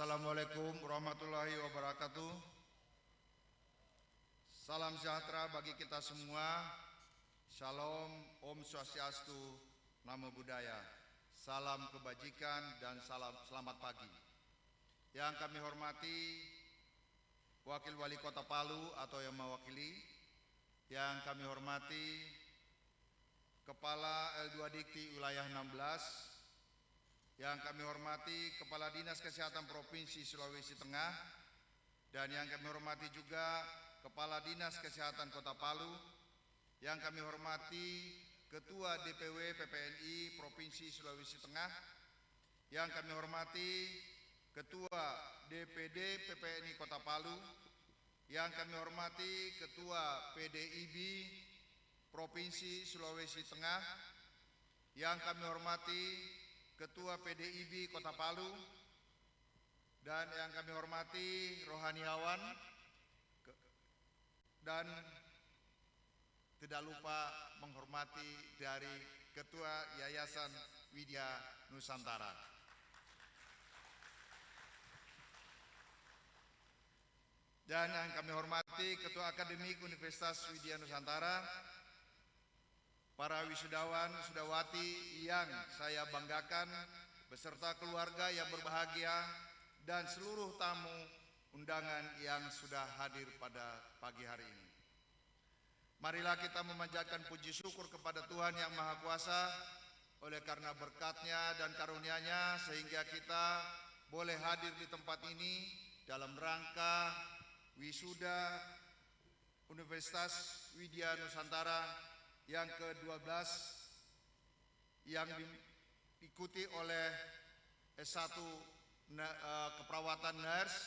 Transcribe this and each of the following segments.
Assalamualaikum warahmatullahi wabarakatuh. Salam sejahtera bagi kita semua. Shalom, Om Swastiastu, Namo Buddhaya. Salam kebajikan dan selamat pagi. Yang kami hormati Wakil Wali Kota Palu atau yang mewakili, yang kami hormati Kepala L2 Dikti Wilayah 16, yang kami hormati Kepala Dinas Kesehatan Provinsi Sulawesi Tengah, dan yang kami hormati juga Kepala Dinas Kesehatan Kota Palu, yang kami hormati Ketua DPW PPNI Provinsi Sulawesi Tengah, yang kami hormati Ketua DPD PPNI Kota Palu, yang kami hormati Ketua PDIB Provinsi Sulawesi Tengah, yang kami hormati Ketua PDIB Kota Palu, dan yang kami hormati rohaniawan, dan tidak lupa menghormati dari Ketua Yayasan Widya Nusantara. Dan yang kami hormati Ketua Akademik Universitas Widya Nusantara, para wisudawan, wisudawati yang saya banggakan, beserta keluarga yang berbahagia, dan seluruh tamu undangan yang sudah hadir pada pagi hari ini. Marilah kita memanjatkan puji syukur kepada Tuhan Yang Maha Kuasa, oleh karena berkat-Nya dan karunia-Nya sehingga kita boleh hadir di tempat ini dalam rangka wisuda Universitas Widya Nusantara yang ke-12 yang diikuti oleh S1 keperawatan nurse,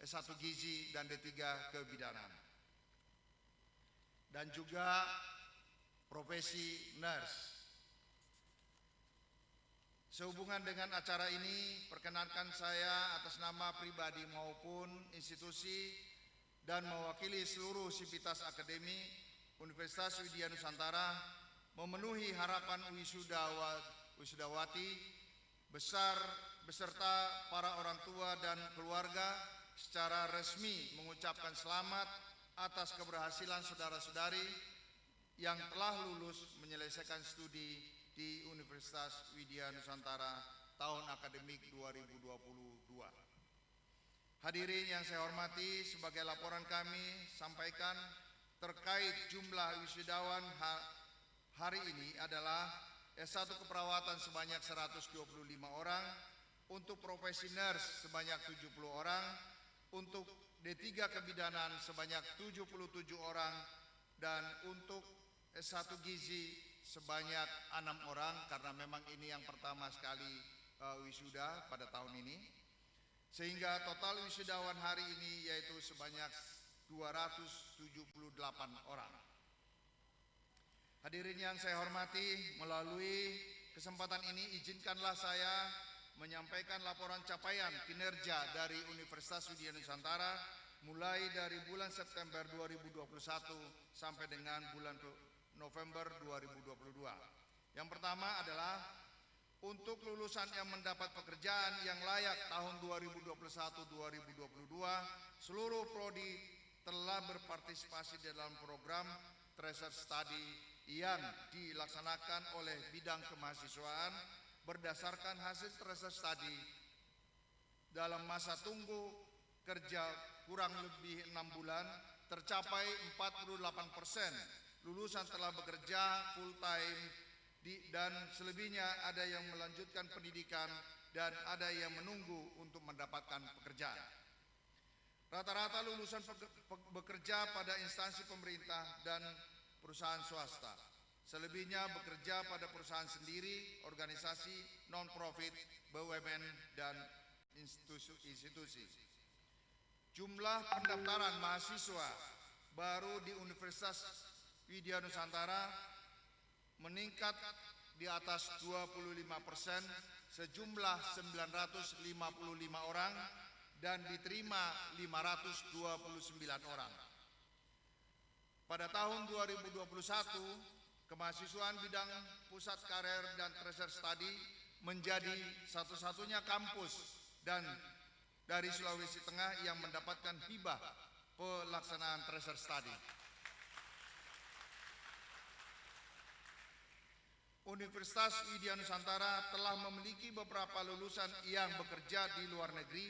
S1 gizi, dan D3 kebidanan, dan juga profesi nurse. Sehubungan dengan acara ini, perkenankan saya atas nama pribadi maupun institusi dan mewakili seluruh sivitas akademik Universitas Widya Nusantara memenuhi harapan wisudawati beserta para orang tua dan keluarga secara resmi mengucapkan selamat atas keberhasilan saudara-saudari yang telah lulus menyelesaikan studi di Universitas Widya Nusantara tahun akademik 2022. Hadirin yang saya hormati, sebagai laporan kami sampaikan terkait jumlah wisudawan hari ini adalah S1 keperawatan sebanyak 125 orang, untuk profesi nurse sebanyak 70 orang, untuk D3 kebidanan sebanyak 77 orang, dan untuk S1 gizi sebanyak 6 orang, karena memang ini yang pertama sekali wisuda pada tahun ini, sehingga total wisudawan hari ini yaitu sebanyak 278 orang. Hadirin yang saya hormati, melalui kesempatan ini izinkanlah saya menyampaikan laporan capaian kinerja dari Universitas Widya Nusantara mulai dari bulan September 2021 sampai dengan bulan November 2022. Yang pertama adalah untuk lulusan yang mendapat pekerjaan yang layak tahun 2021-2022, seluruh prodi telah berpartisipasi dalam program Tracer Study yang dilaksanakan oleh bidang kemahasiswaan berdasarkan hasil Tracer Study dalam masa tunggu kerja kurang lebih 6 bulan tercapai 48%. Lulusan telah bekerja full time dan selebihnya ada yang melanjutkan pendidikan dan ada yang menunggu untuk mendapatkan pekerjaan. Rata-rata lulusan bekerja pada instansi pemerintah dan perusahaan swasta. Selebihnya bekerja pada perusahaan sendiri, organisasi, non-profit, BUMN, dan institusi. Jumlah pendaftaran mahasiswa baru di Universitas Widya Nusantara meningkat di atas 25%, sejumlah 955 orang, dan diterima 529 orang. Pada tahun 2021, kemahasiswaan bidang pusat karir dan tracer study menjadi satu-satunya kampus dan dari Sulawesi Tengah yang mendapatkan hibah pelaksanaan tracer study. Universitas Widya Nusantara telah memiliki beberapa lulusan yang bekerja di luar negeri,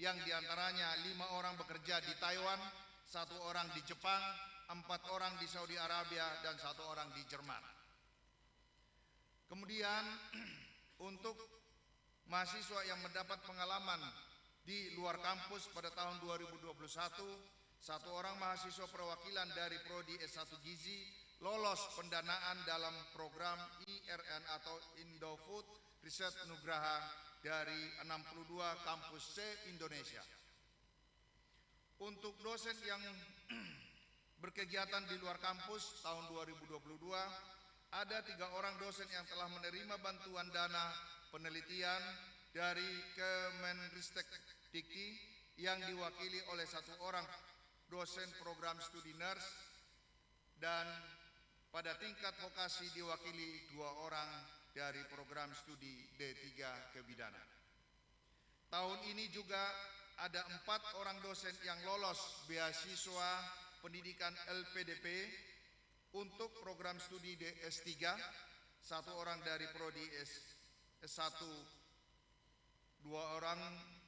yang diantaranya 5 orang bekerja di Taiwan, 1 orang di Jepang, 4 orang di Saudi Arabia, dan 1 orang di Jerman. Kemudian untuk mahasiswa yang mendapat pengalaman di luar kampus pada tahun 2021, 1 orang mahasiswa perwakilan dari Prodi S1 Gizi lolos pendanaan dalam program IRN atau Indofood Research Nugraha dari 62 kampus se-Indonesia. Untuk dosen yang berkegiatan di luar kampus tahun 2022, ada 3 orang dosen yang telah menerima bantuan dana penelitian dari Kemenristek Dikti yang diwakili oleh 1 orang dosen program studi nurse, dan pada tingkat vokasi diwakili 2 orang dari program studi D3 Kebidanan. Tahun ini juga ada 4 orang dosen yang lolos beasiswa pendidikan LPDP untuk program studi S3, 1 orang dari Prodi S1, 2 orang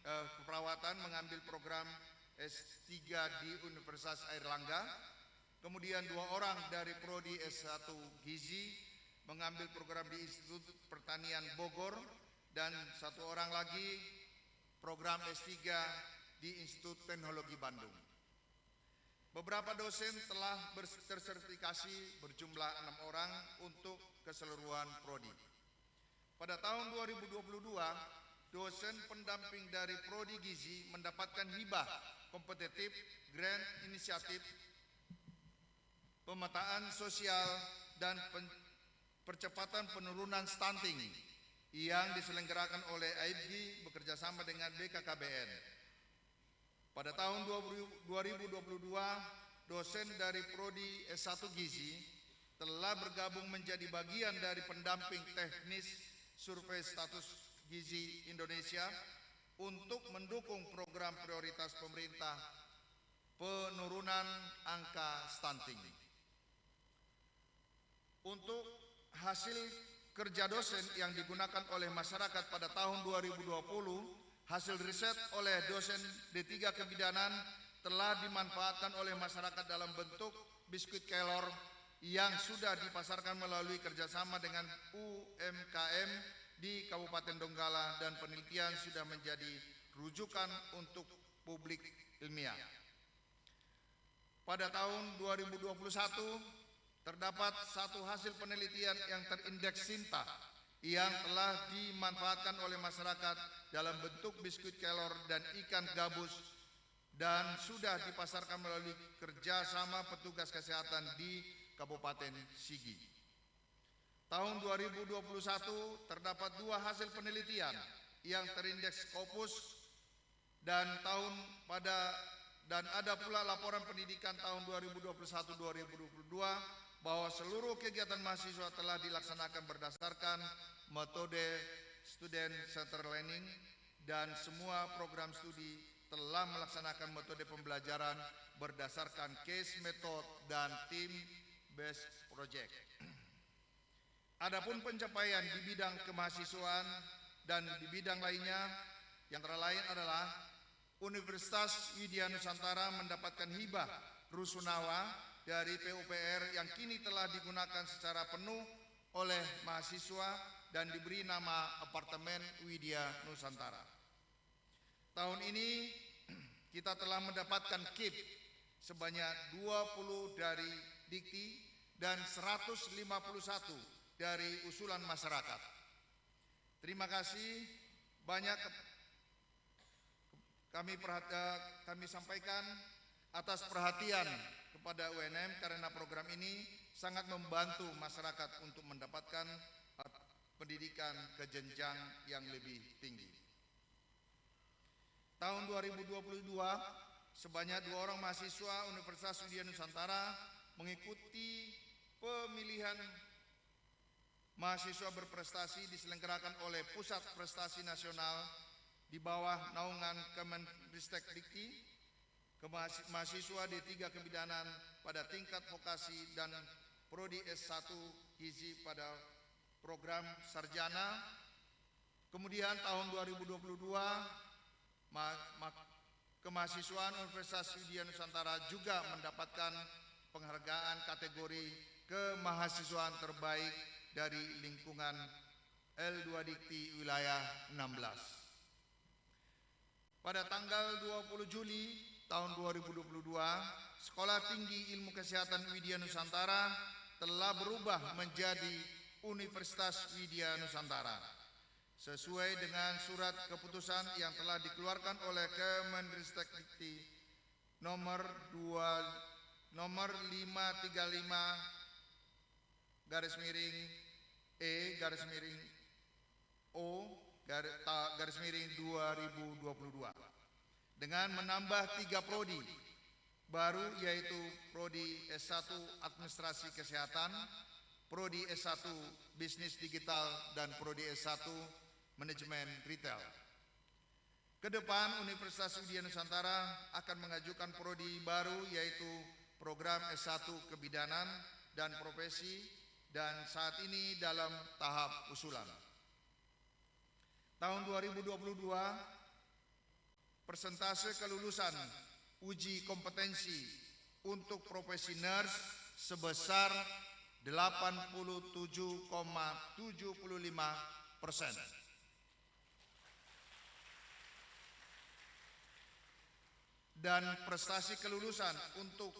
keperawatan mengambil program S3 di Universitas Airlangga, kemudian 2 orang dari Prodi S1 Gizi mengambil program di Institut Pertanian Bogor, dan 1 orang lagi program S3 di Institut Teknologi Bandung. Beberapa dosen telah tersertifikasi berjumlah 6 orang untuk keseluruhan prodi. Pada tahun 2022, dosen pendamping dari Prodi Gizi mendapatkan hibah kompetitif Grand Inisiatif Pemetaan Sosial dan Percepatan Penurunan Stunting yang diselenggarakan oleh AIBGI bekerjasama dengan BKKBN. Pada tahun 2022, dosen dari Prodi S1 Gizi telah bergabung menjadi bagian dari pendamping teknis survei status gizi Indonesia untuk mendukung program prioritas pemerintah penurunan angka stunting. Untuk hasil kerja dosen yang digunakan oleh masyarakat pada tahun 2020, hasil riset oleh dosen D3 Kebidanan telah dimanfaatkan oleh masyarakat dalam bentuk biskuit kelor yang sudah dipasarkan melalui kerjasama dengan UMKM di Kabupaten Donggala, dan penelitian sudah menjadi rujukan untuk publik ilmiah. Pada tahun 2021 terdapat 1 hasil penelitian yang terindeks Sinta yang telah dimanfaatkan oleh masyarakat dalam bentuk biskuit kelor dan ikan gabus, dan sudah dipasarkan melalui kerjasama petugas kesehatan di Kabupaten Sigi. Tahun 2021 terdapat 2 hasil penelitian yang terindeks Scopus, dan ada pula laporan pendidikan tahun 2021-2022 bahwa seluruh kegiatan mahasiswa telah dilaksanakan berdasarkan metode Student Center Learning, dan semua program studi telah melaksanakan metode pembelajaran berdasarkan case method dan team based project. Adapun pencapaian di bidang kemahasiswaan dan di bidang lainnya yang antara lain adalah Universitas Widya Nusantara mendapatkan hibah Rusunawa dari PUPR yang kini telah digunakan secara penuh oleh mahasiswa dan diberi nama Apartemen Widya Nusantara. Tahun ini kita telah mendapatkan KIP sebanyak 20 dari Dikti dan 151 dari usulan masyarakat. Terima kasih banyak kami sampaikan atas perhatian kepada UNM, karena program ini sangat membantu masyarakat untuk mendapatkan pendidikan ke jenjang yang lebih tinggi. Tahun 2022, sebanyak 2 orang mahasiswa Universitas Widya Nusantara mengikuti pemilihan mahasiswa berprestasi diselenggarakan oleh Pusat Prestasi Nasional di bawah naungan Kemenristek Dikti, mahasiswa D3 Kebidanan pada tingkat vokasi dan Prodi S1 Gizi pada program sarjana. Kemudian tahun 2022 kemahasiswaan Universitas Widya Nusantara juga mendapatkan penghargaan kategori kemahasiswaan terbaik dari lingkungan L2 Dikti wilayah 16. Pada tanggal 20 Juli tahun 2022, Sekolah Tinggi Ilmu Kesehatan Widya Nusantara telah berubah menjadi Universitas Widya Nusantara sesuai dengan surat keputusan yang telah dikeluarkan oleh Kemenristek Dikti nomor 535/E/O/2022 dengan menambah 3 prodi baru, yaitu Prodi S1 Administrasi Kesehatan, Prodi S1 Bisnis Digital, dan Prodi S1 Manajemen Retail. Kedepan Universitas Widya Nusantara akan mengajukan prodi baru, yaitu program S1 Kebidanan dan Profesi, dan saat ini dalam tahap usulan. Tahun 2022, persentase kelulusan uji kompetensi untuk profesi nurse sebesar 87,75%. Dan prestasi kelulusan untuk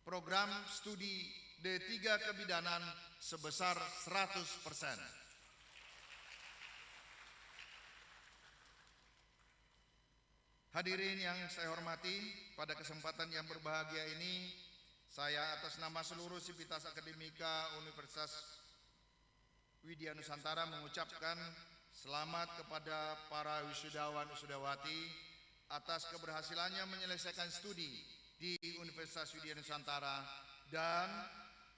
program studi D3 Kebidanan sebesar 100%. Hadirin yang saya hormati, pada kesempatan yang berbahagia ini, saya atas nama seluruh Sivitas Akademika Universitas Widya Nusantara mengucapkan selamat kepada para wisudawan-wisudawati atas keberhasilannya menyelesaikan studi di Universitas Widya Nusantara, dan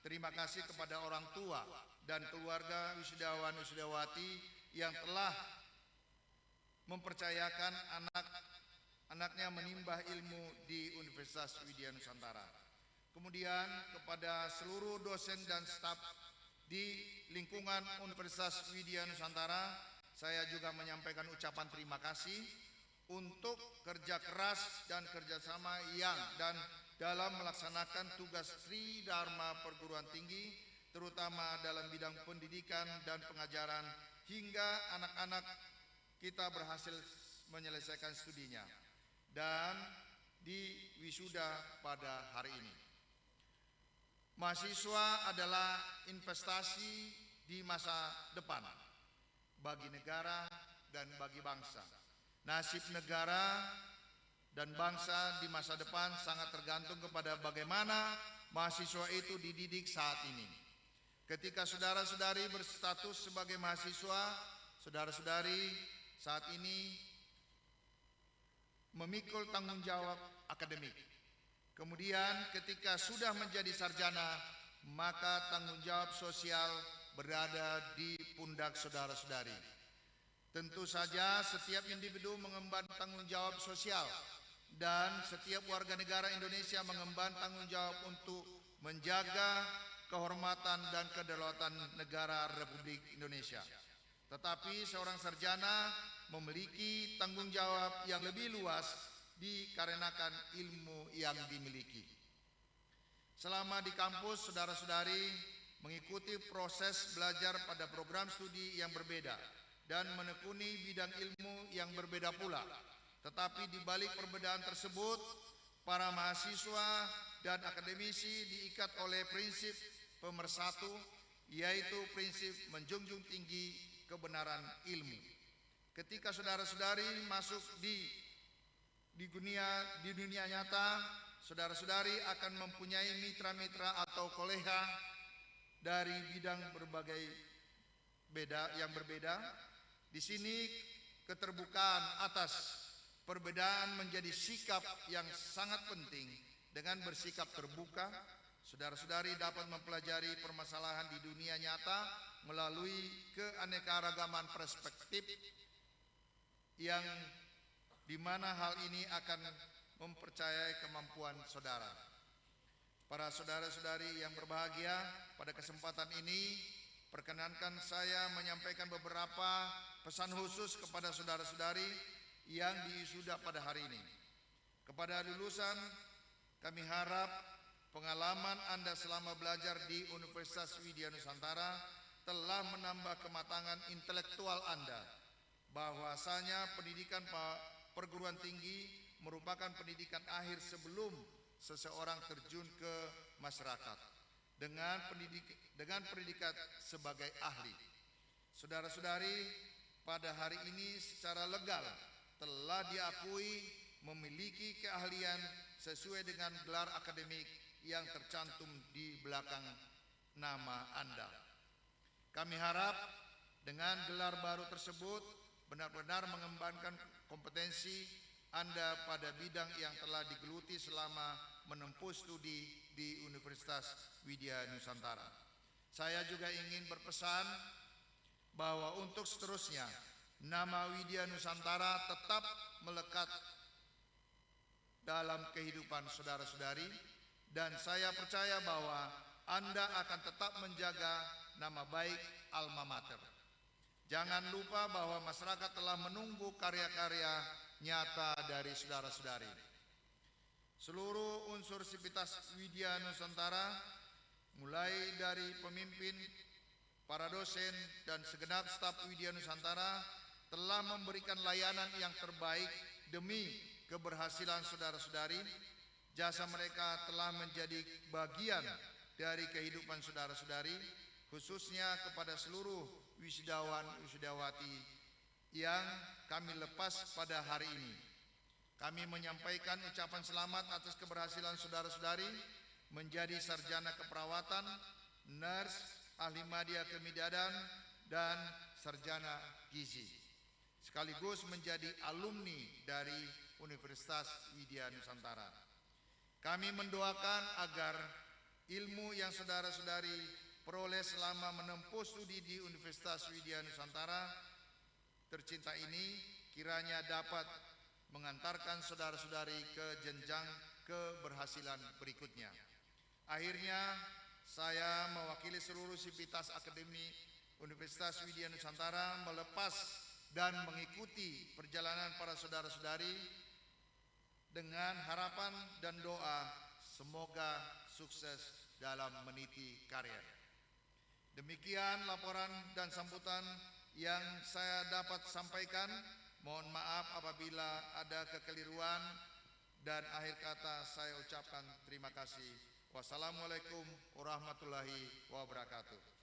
terima kasih kepada orang tua dan keluarga wisudawan-wisudawati yang telah mempercayakan anaknya menimba ilmu di Universitas Widya Nusantara. Kemudian kepada seluruh dosen dan staf di lingkungan Universitas Widya Nusantara, saya juga menyampaikan ucapan terima kasih untuk kerja keras dan kerjasama dan dalam melaksanakan tugas Tridharma perguruan tinggi, terutama dalam bidang pendidikan dan pengajaran, hingga anak-anak kita berhasil menyelesaikan studinya dan di wisuda pada hari ini. Mahasiswa adalah investasi di masa depan bagi negara dan bagi bangsa. Nasib negara dan bangsa di masa depan sangat tergantung kepada bagaimana mahasiswa itu dididik saat ini. Ketika saudara-saudari berstatus sebagai mahasiswa, saudara-saudari saat ini memikul tanggung jawab akademik. Kemudian ketika sudah menjadi sarjana, maka tanggung jawab sosial berada di pundak saudara-saudari. Tentu saja setiap individu mengemban tanggung jawab sosial, dan setiap warga negara Indonesia mengemban tanggung jawab untuk menjaga kehormatan dan kedaulatan negara Republik Indonesia. Tetapi seorang sarjana memiliki tanggung jawab yang lebih luas dikarenakan ilmu yang dimiliki. Selama di kampus, saudara-saudari mengikuti proses belajar pada program studi yang berbeda dan menekuni bidang ilmu yang berbeda pula. Tetapi di balik perbedaan tersebut, para mahasiswa dan akademisi diikat oleh prinsip pemersatu, yaitu prinsip menjunjung tinggi kebenaran ilmu. Ketika saudara-saudari masuk di dunia nyata, saudara-saudari akan mempunyai mitra-mitra atau kolega dari bidang yang berbeda. Di sini keterbukaan atas perbedaan menjadi sikap yang sangat penting. Dengan bersikap terbuka, saudara-saudari dapat mempelajari permasalahan di dunia nyata melalui keanekaragaman perspektif yang di mana hal ini akan mempercayai kemampuan saudara. Para saudara-saudari yang berbahagia, pada kesempatan ini perkenankan saya menyampaikan beberapa pesan khusus kepada saudara-saudari yang diwisuda pada hari ini. Kepada lulusan, kami harap pengalaman Anda selama belajar di Universitas Widya Nusantara telah menambah kematangan intelektual Anda, bahwasanya pendidikan perguruan tinggi merupakan pendidikan akhir sebelum seseorang terjun ke masyarakat dengan pendidikan sebagai ahli. Saudara-saudari, pada hari ini secara legal telah diakui memiliki keahlian sesuai dengan gelar akademik yang tercantum di belakang nama Anda. Kami harap dengan gelar baru tersebut benar-benar mengembangkan kompetensi Anda pada bidang yang telah digeluti selama menempuh studi di Universitas Widya Nusantara. Saya juga ingin berpesan bahwa untuk seterusnya nama Widya Nusantara tetap melekat dalam kehidupan saudara-saudari, dan saya percaya bahwa Anda akan tetap menjaga nama baik alma mater. Jangan lupa bahwa masyarakat telah menunggu karya-karya nyata dari saudara-saudari. Seluruh unsur sivitas Widya Nusantara, mulai dari pemimpin, para dosen, dan segenap staf Widya Nusantara telah memberikan layanan yang terbaik demi keberhasilan saudara-saudari. Jasa mereka telah menjadi bagian dari kehidupan saudara-saudari, khususnya kepada seluruh wisudawan-wisudawati yang kami lepas pada hari ini. Kami menyampaikan ucapan selamat atas keberhasilan saudara-saudari menjadi sarjana keperawatan, nurse, ahli media kemidadan, dan sarjana gizi, sekaligus menjadi alumni dari Universitas Widya Nusantara. Kami mendoakan agar ilmu yang saudara-saudari peroleh selama menempuh studi di Universitas Widya Nusantara tercinta ini kiranya dapat mengantarkan saudara-saudari ke jenjang keberhasilan berikutnya. Akhirnya, saya mewakili seluruh sivitas akademi Universitas Widya Nusantara melepas dan mengikuti perjalanan para saudara-saudari dengan harapan dan doa semoga sukses dalam meniti karir. Demikian laporan dan sambutan yang saya dapat sampaikan. Mohon maaf apabila ada kekeliruan, dan akhir kata saya ucapkan terima kasih. Wassalamualaikum warahmatullahi wabarakatuh.